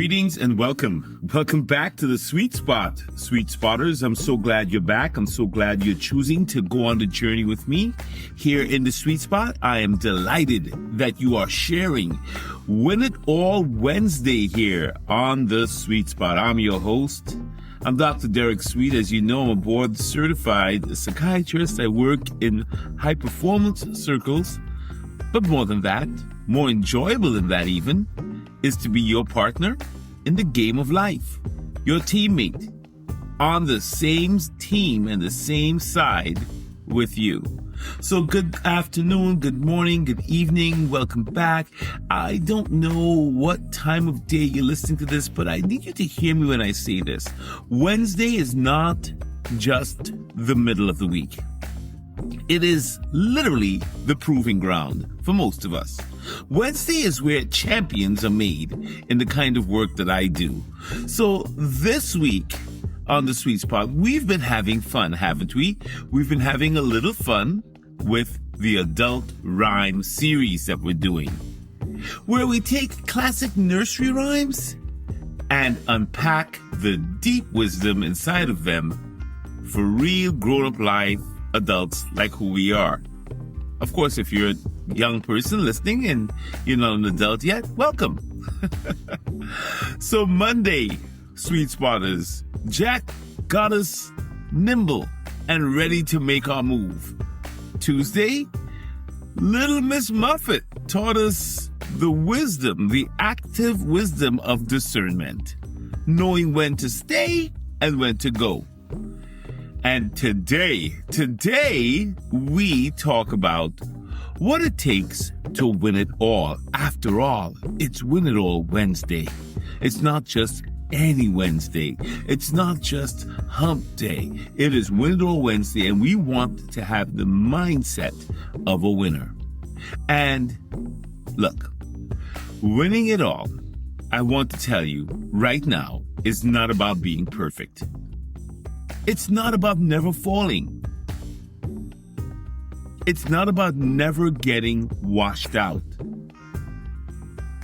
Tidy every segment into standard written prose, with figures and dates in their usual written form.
Greetings and welcome. Welcome back to the Sweet Spot. Sweet Spotters, I'm so glad you're back. I'm so glad you're choosing to go on the journey with me. Here in the Sweet Spot, I am delighted that you are sharing Win It All Wednesday here on the Sweet Spot. I'm your host. I'm Dr. Derek Sweet. As you know, I'm a board certified psychiatrist. I work in high performance circles. But more than that, more enjoyable than that even, is to be your partner in the game of life, your teammate, on the same team and the same side with you. So good afternoon, good morning, good evening, welcome back. I don't know what time of day you're listening to this, but I need you to hear me when I say this. Wednesday is not just the middle of the week. It is literally the proving ground for most of us. Wednesday is where champions are made in the kind of work that I do. So this week on the Sweet Spot, we've been having fun, haven't we? We've been having a little fun with the adult rhyme series that we're doing, where we take classic nursery rhymes and unpack the deep wisdom inside of them for real grown-up life adults like who we are. Of course, if you're a young person listening and you're not an adult yet, welcome. So Monday, Sweet Spotters, Jack got us nimble and ready to make our move. Tuesday, Little Miss Muffet taught us the wisdom, the active wisdom of discernment, knowing when to stay and when to go. And today we talk about what it takes to win it all. After all, it's Win It All Wednesday. It's not just any Wednesday. It's not just hump day. It is Win It All Wednesday, and we want to have the mindset of a winner. And look, winning it all, I want to tell you right now, is not about being perfect. It's not about never falling. It's not about never getting washed out.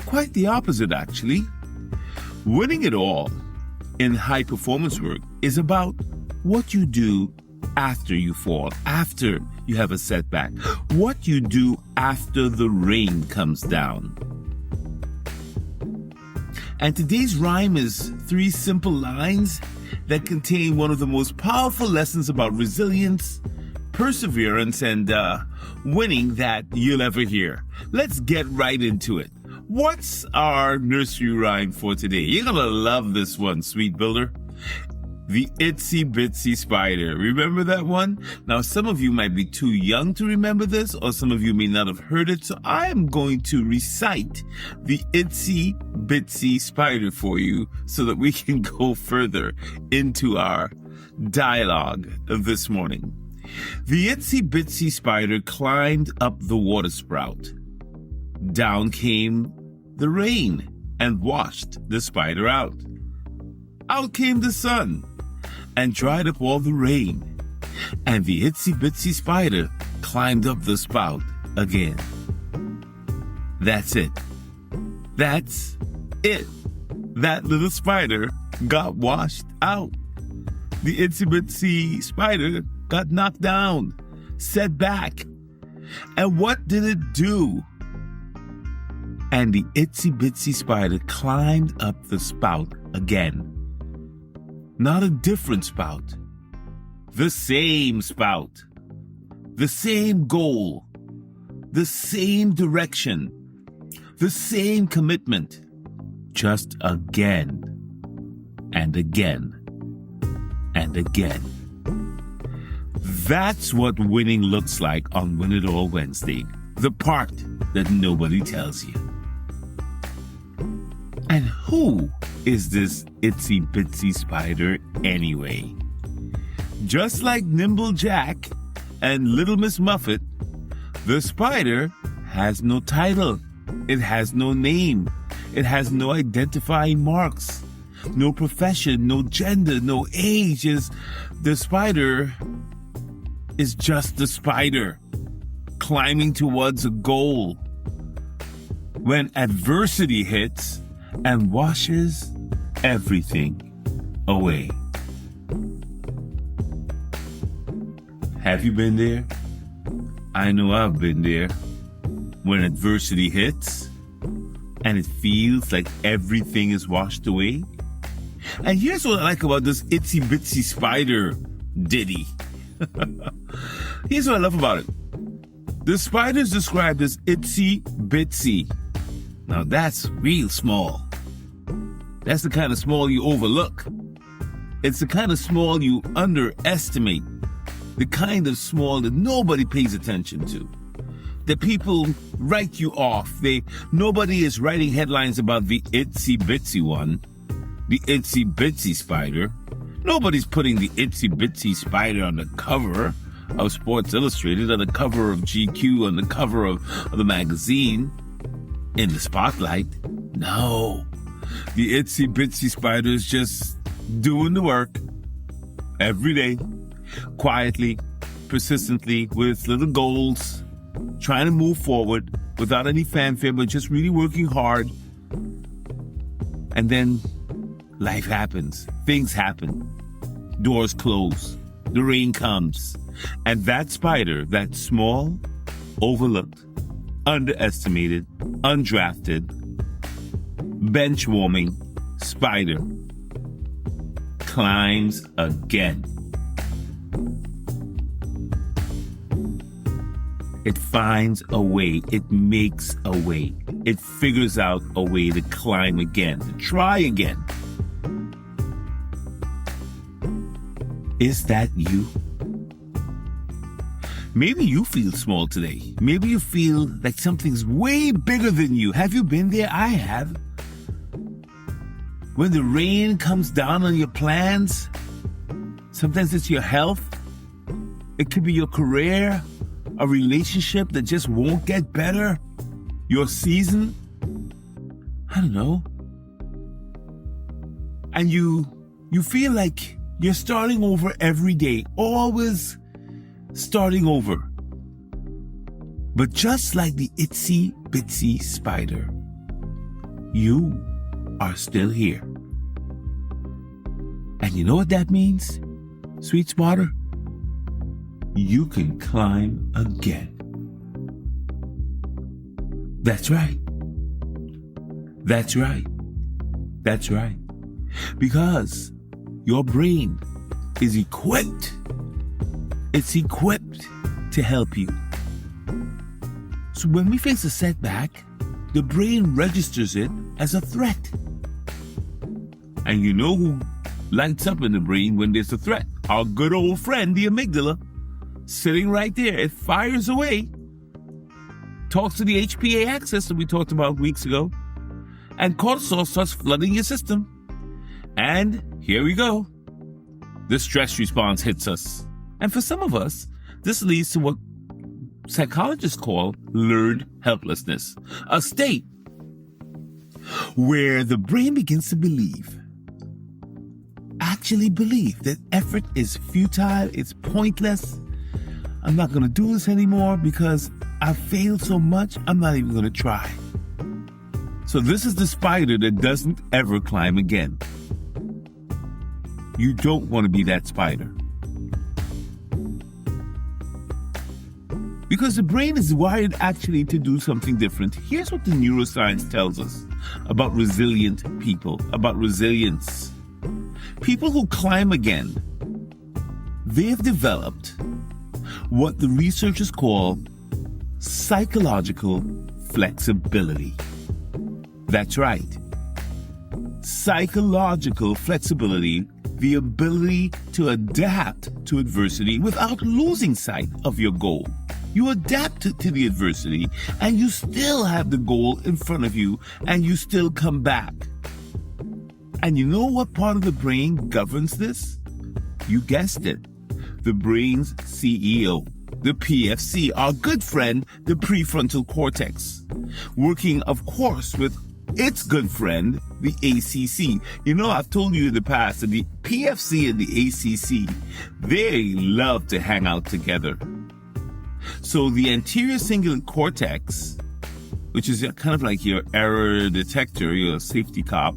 Quite the opposite, actually. Winning it all in high performance work is about what you do after you fall, after you have a setback, what you do after the rain comes down. And today's rhyme is 3 simple lines that contain one of the most powerful lessons about resilience, perseverance, and winning that you'll ever hear. Let's get right into it. What's our nursery rhyme for today? You're gonna love this one, Sweet Builder. The Itsy Bitsy Spider. Remember that one? Now, some of you might be too young to remember this, or some of you may not have heard it, so I am going to recite the Itsy Bitsy Spider for you so that we can go further into our dialogue this morning. The Itsy Bitsy Spider climbed up the water spout. Down came the rain and washed the spider out. Out came the sun and dried up all the rain, and the Itsy Bitsy Spider climbed up the spout again. That's it. That's it. That little spider got washed out. The Itsy Bitsy Spider got knocked down, set back. And what did it do? And the Itsy Bitsy Spider climbed up the spout again. Not a different spout. The same spout. The same goal. The same direction. The same commitment. Just again. And again. And again. That's what winning looks like on Win It All Wednesday. The part that nobody tells you. And who is this Itsy Bitsy Spider anyway? Just like Nimble Jack and Little Miss Muffet, the spider has no title. It has no name. It has no identifying marks. No profession, no gender, no age. The spider is just the spider climbing towards a goal. When adversity hits and washes everything away. Have you been there? I know I've been there. When adversity hits and it feels like everything is washed away. And here's what I like about this Itsy Bitsy Spider ditty. Here's what I love about it. The spider is described as itsy bitsy. Now that's real small. That's the kind of small you overlook. It's the kind of small you underestimate. The kind of small that nobody pays attention to. That people write you off. Nobody is writing headlines about the itsy bitsy one, the itsy bitsy spider. Nobody's putting the itsy bitsy spider on the cover of Sports Illustrated, on the cover of GQ, on the cover of the magazine, in the spotlight. No. The itsy bitsy spider is just doing the work every day, quietly, persistently, with its little goals, trying to move forward without any fanfare, but just really working hard. And then life happens. Things happen. Doors close. The rain comes. And that spider, that small, overlooked, underestimated, undrafted, bench-warming spider climbs again. It finds a way. It makes a way. It figures out a way to climb again, to try again. Is that you? Maybe you feel small today. Maybe you feel like something's way bigger than you. Have you been there? I have. When the rain comes down on your plans, sometimes it's your health. It could be your career, a relationship that just won't get better, your season. I don't know. And you feel like you're starting over every day, always starting over. But just like the itsy bitsy spider, you are still here. And you know what that means, sweet spotter? You can climb again. That's right. That's right. That's right. Because your brain is equipped. It's equipped to help you. So when we face a setback, the brain registers it as a threat. And you know who lights up in the brain when there's a threat? Our good old friend, the amygdala, sitting right there. It fires away, talks to the HPA axis that we talked about weeks ago, and cortisol starts flooding your system. And here we go. The stress response hits us. And for some of us, this leads to what psychologists call learned helplessness, a state where the brain begins to actually believe that effort is futile, it's pointless. I'm not going to do this anymore because I've failed so much, I'm not even going to try. So this is the spider that doesn't ever climb again. You don't want to be that spider. Because the brain is wired actually to do something different. Here's what the neuroscience tells us about resilient people, about resilience. People who climb again, they've developed what the researchers call psychological flexibility. That's right. Psychological flexibility, the ability to adapt to adversity without losing sight of your goal. You adapt to the adversity and you still have the goal in front of you and you still come back. And you know what part of the brain governs this? You guessed it. The brain's CEO, the PFC, our good friend, the prefrontal cortex. Working, of course, with its good friend, the ACC. You know, I've told you in the past that the PFC and the ACC, they love to hang out together. So the anterior cingulate cortex which is kind of like your error detector, your safety cop,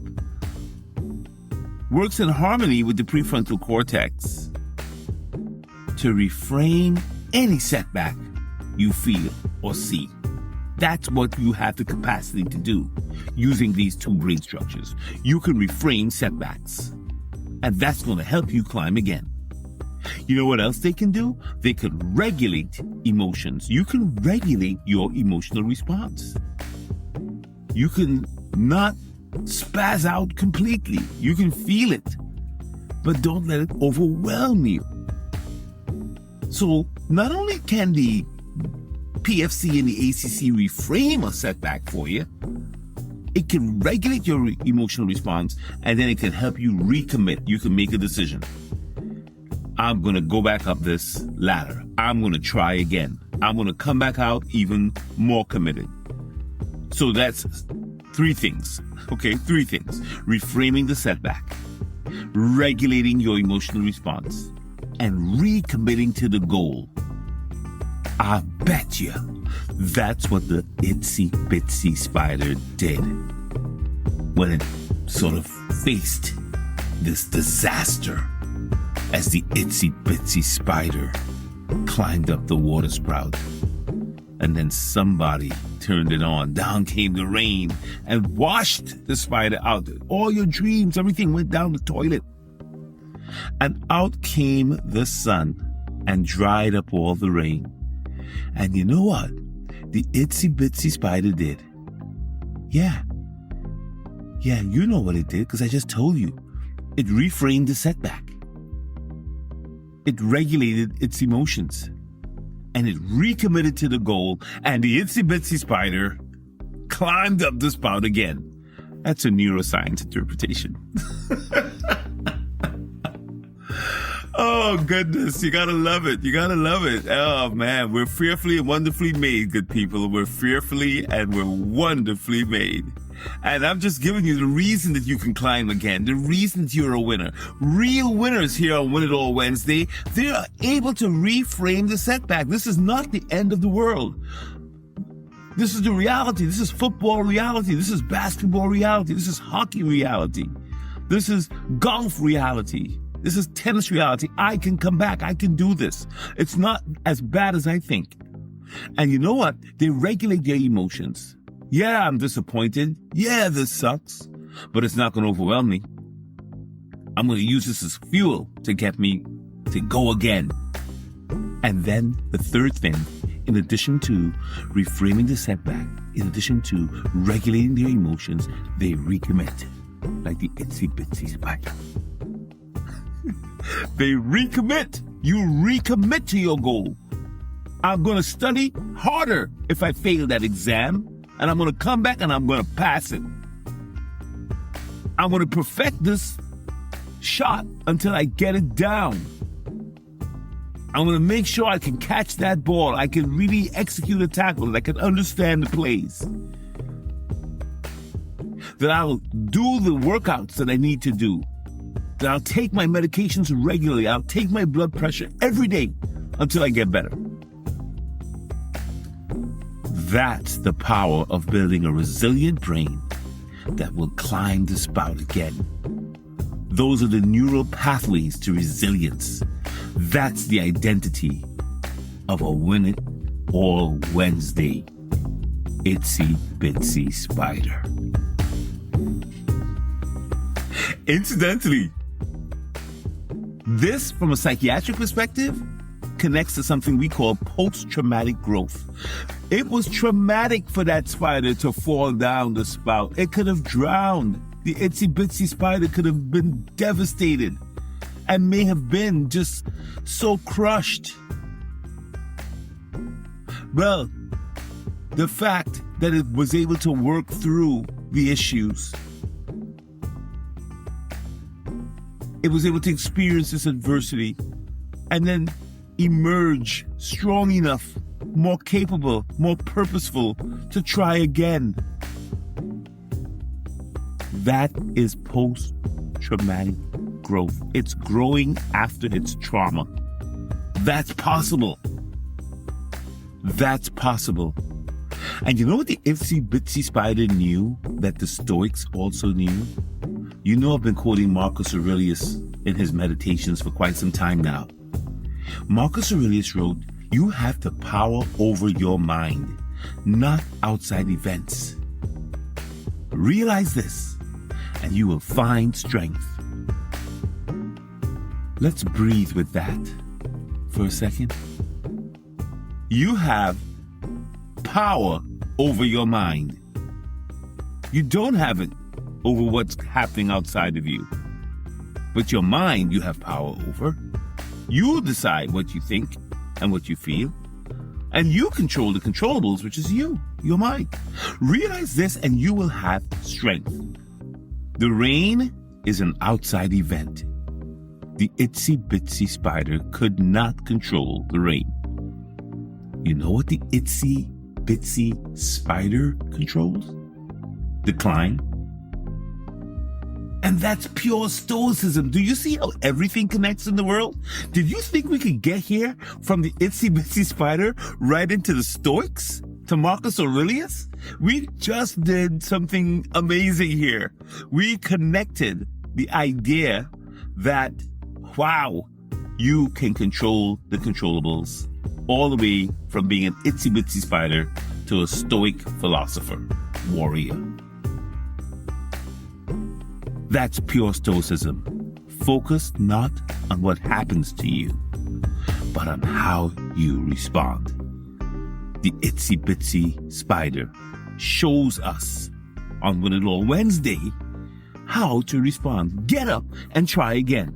works in harmony with the prefrontal cortex to reframe any setback you feel or see. That's what you have the capacity to do using these two brain structures. You can reframe setbacks, and that's going to help you climb again. You know what else they can do? They can regulate emotions. You can regulate your emotional response. You can not spaz out completely. You can feel it, but don't let it overwhelm you. So not only can the PFC and the ACC reframe a setback for you, it can regulate your emotional response, and then it can help you recommit. You can make a decision. I'm going to go back up this ladder. I'm going to try again. I'm going to come back out even more committed. So that's three things. Okay, three things. Reframing the setback, regulating your emotional response, and recommitting to the goal. I bet you that's what the Itsy Bitsy Spider did when it sort of faced this disaster as the Itsy Bitsy Spider climbed up the water spout. And then somebody turned it on. Down came the rain and washed the spider out. All your dreams, everything went down the toilet. And out came the sun and dried up all the rain. And you know what the Itsy Bitsy Spider did? Yeah, you know what it did, because I just told you. It reframed the setback. It regulated its emotions. And it recommitted to the goal, and the Itsy Bitsy Spider climbed up the spout again. That's a neuroscience interpretation. Oh, goodness. You gotta love it. You gotta love it. Oh, man. We're fearfully and wonderfully made, good people. We're fearfully and we're wonderfully made. And I'm just giving you the reason that you can climb again, the reason that you're a winner. Real winners here on Win It All Wednesday, they are able to reframe the setback. This is not the end of the world. This is the reality. This is football reality. This is basketball reality. This is hockey reality. This is golf reality. This is tennis reality. I can come back. I can do this. It's not as bad as I think. And you know what? They regulate their emotions. Yeah, I'm disappointed. Yeah, this sucks. But it's not going to overwhelm me. I'm going to use this as fuel to get me to go again. And then the third thing, in addition to reframing the setback, in addition to regulating their emotions, they recommit, like the Itsy Bitsy Spider. They recommit. You recommit to your goal. I'm going to study harder if I fail that exam, and I'm going to come back and I'm going to pass it. I'm going to perfect this shot until I get it down. I'm going to make sure I can catch that ball. I can really execute a tackle. I can understand the plays. That I'll do the workouts that I need to do. That I'll take my medications regularly. I'll take my blood pressure every day until I get better. That's the power of building a resilient brain that will climb the spout again. Those are the neural pathways to resilience. That's the identity of a Win It All Wednesday Itsy Bitsy Spider. Incidentally, this, from a psychiatric perspective, connects to something we call post-traumatic growth. It was traumatic for that spider to fall down the spout. It could have drowned. The Itsy Bitsy Spider could have been devastated and may have been just so crushed. Well, the fact that it was able to work through the issues, it was able to experience this adversity and then emerge strong enough, more capable, more purposeful to try again. That is post-traumatic growth. It's growing after its trauma. That's possible. That's possible. And you know what the Itsy Bitsy Spider knew that the Stoics also knew? You know, I've been quoting Marcus Aurelius in his meditations for quite some time now. Marcus Aurelius wrote, "You have the power over your mind, not outside events. Realize this, and you will find strength." Let's breathe with that for a second. You have power over your mind. You don't have it over what's happening outside of you. But your mind you have power over. You decide what you think and what you feel. And you control the controllables, which is you, your mind. Realize this and you will have strength. The rain is an outside event. The Itsy Bitsy Spider could not control the rain. You know what the Itsy Bitsy Spider controls? The climb. And that's pure Stoicism. Do you see how everything connects in the world? Did you think we could get here from the Itsy Bitsy Spider right into the Stoics? To Marcus Aurelius? We just did something amazing here. We connected the idea that, wow, you can control the controllables all the way from being an Itsy Bitsy Spider to a Stoic philosopher, warrior. That's pure Stoicism. Focus not on what happens to you, but on how you respond. The Itsy Bitsy Spider shows us on Win It All Wednesday how to respond. Get up and try again.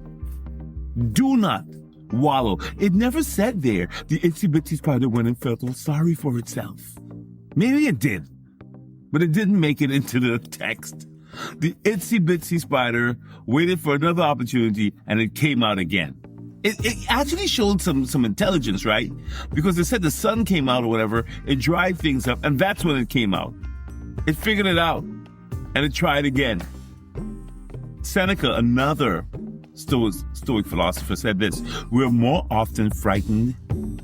Do not wallow. It never said there the Itsy Bitsy Spider went and felt all sorry for itself. Maybe it did, but it didn't make it into the text. The Itsy Bitsy Spider waited for another opportunity and it came out again. It actually showed some intelligence, right? Because it said the sun came out or whatever, it dried things up, and that's when it came out. It figured it out, and it tried again. Seneca, another Stoic philosopher, said this: "We're more often frightened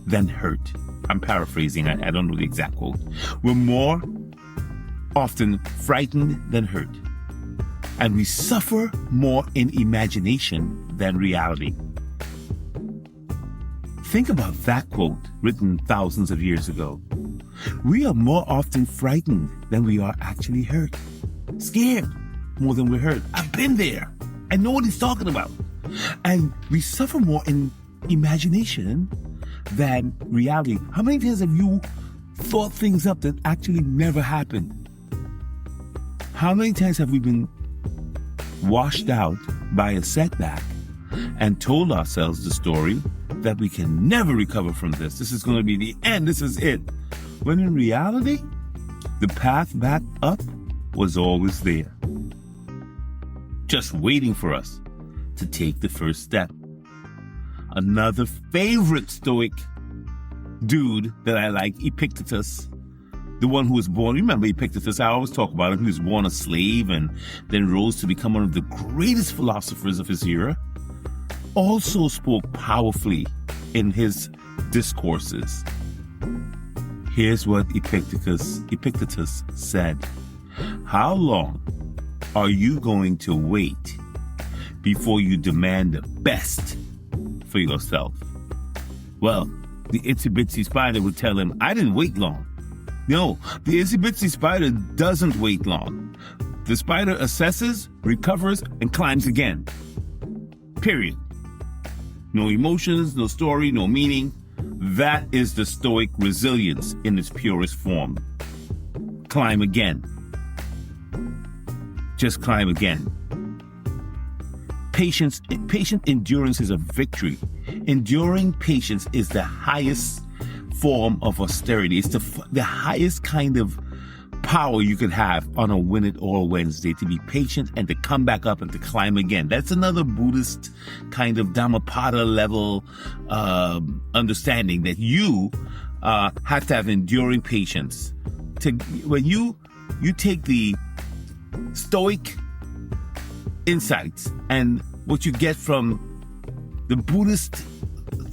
than hurt." I'm paraphrasing, I don't know the exact quote. We're more often frightened than hurt. And we suffer more in imagination than reality. Think about that quote written thousands of years ago. We are more often frightened than we are actually hurt. Scared more than we're hurt. I've been there. I know what he's talking about. And we suffer more in imagination than reality. How many times have you thought things up that actually never happened? How many times have we been washed out by a setback and told ourselves the story that we can never recover from this? This is going to be the end. This is it. When in reality, the path back up was always there, just waiting for us to take the first step. Another favorite Stoic dude that I like, Epictetus, the one who was born, remember Epictetus, I always talk about him, he was born a slave and then rose to become one of the greatest philosophers of his era, also spoke powerfully in his discourses. Here's what Epictetus said: "How long are you going to wait before you demand the best for yourself?" Well, the Itsy Bitsy Spider would tell him, I didn't wait long. No, the Itsy Bitsy Spider doesn't wait long. The spider assesses, recovers, and climbs again. Period. No emotions, no story, no meaning. That is the Stoic resilience in its purest form. Climb again. Just climb again. Patient endurance is a victory. Enduring patience is the highest form of austerity. It's the highest kind of power you could have on a Win It All Wednesday, to be patient and to come back up and to climb again. That's another Buddhist kind of Dhammapada level understanding that you have to have enduring patience. When you take the Stoic insights and what you get from the Buddhist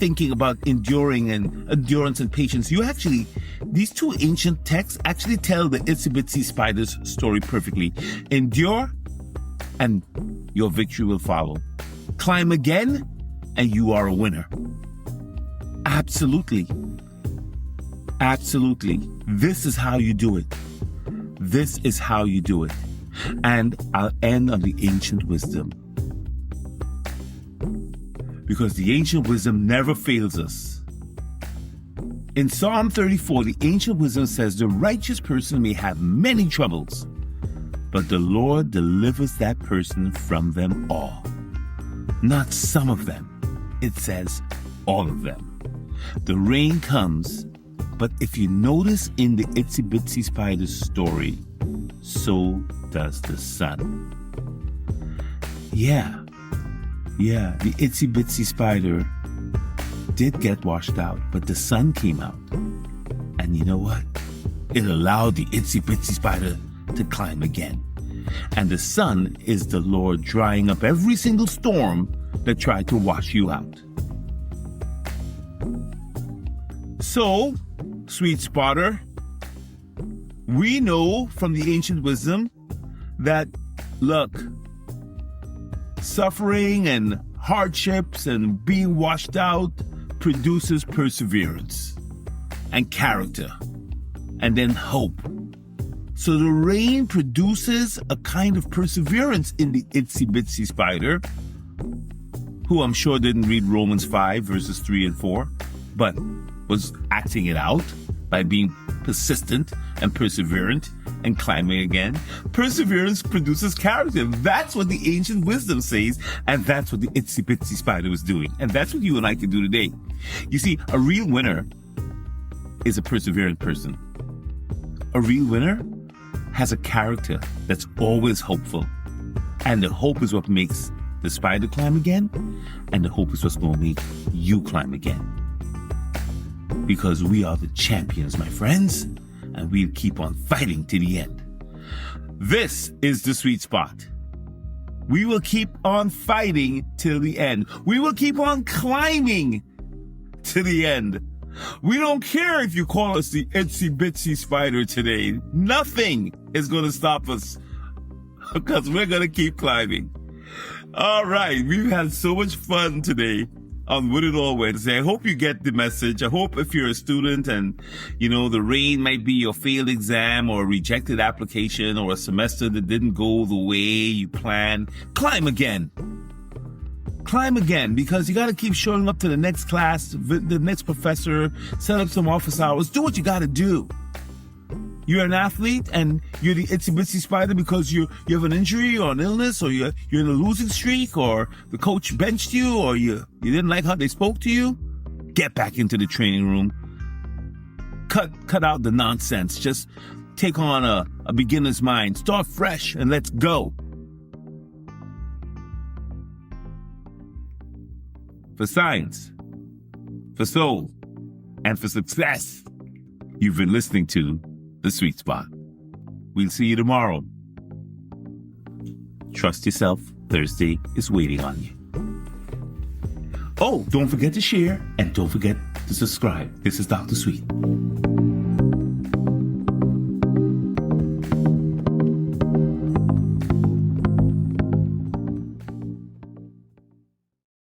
thinking about enduring and endurance and patience, these two ancient texts actually tell the Itsy Bitsy Spider's story perfectly. Endure and your victory will follow. Climb again and you are a winner. Absolutely. Absolutely. This is how you do it. This is how you do it. And I'll end on the ancient wisdom. Because the ancient wisdom never fails us. In Psalm 34, the ancient wisdom says, the righteous person may have many troubles, but the Lord delivers that person from them all. Not some of them. It says all of them. The rain comes, but if you notice in the Itsy Bitsy Spider's story, so does the sun. Yeah, the Itsy Bitsy Spider did get washed out, but the sun came out. And you know what? It allowed the Itsy Bitsy Spider to climb again. And the sun is the Lord drying up every single storm that tried to wash you out. So, sweet spotter, we know from the ancient wisdom that, look, suffering and hardships and being washed out produces perseverance and character and then hope. So the rain produces a kind of perseverance in the Itsy Bitsy Spider, who I'm sure didn't read Romans 5 verses 3 and 4, but was acting it out by being persistent and perseverant and climbing again. Perseverance produces character. That's what the ancient wisdom says, and that's what the Itsy Bitsy Spider was doing. And that's what you and I can do today. You see, a real winner is a perseverant person. A real winner has a character that's always hopeful. And the hope is what makes the spider climb again, and the hope is what's going to make you climb again. Because we are the champions, my friends, and we'll keep on fighting to the end. This is the sweet spot. We will keep on fighting till the end. We will keep on climbing to the end. We don't care if you call us the Itsy Bitsy Spider today. Nothing is going to stop us because we're going to keep climbing. All right. We've had so much fun today on With It All Wednesday. I hope you get the message. I hope if you're a student and, the rain might be your failed exam or a rejected application or a semester that didn't go the way you planned, climb again. Climb again, because you got to keep showing up to the next class, the next professor, set up some office hours. Do what you got to do. You're an athlete and you're the Itsy Bitsy Spider because you have an injury or an illness, or you're in a losing streak, or the coach benched you, or you didn't like how they spoke to you. Get back into the training room. Cut out the nonsense. Just take on a beginner's mind. Start fresh and let's go. For science, for soul, and for success, you've been listening to The Sweet Spot. We'll see you tomorrow. Trust yourself. Thursday is waiting on you. Oh, don't forget to share and don't forget to subscribe. This is Dr. Sweet.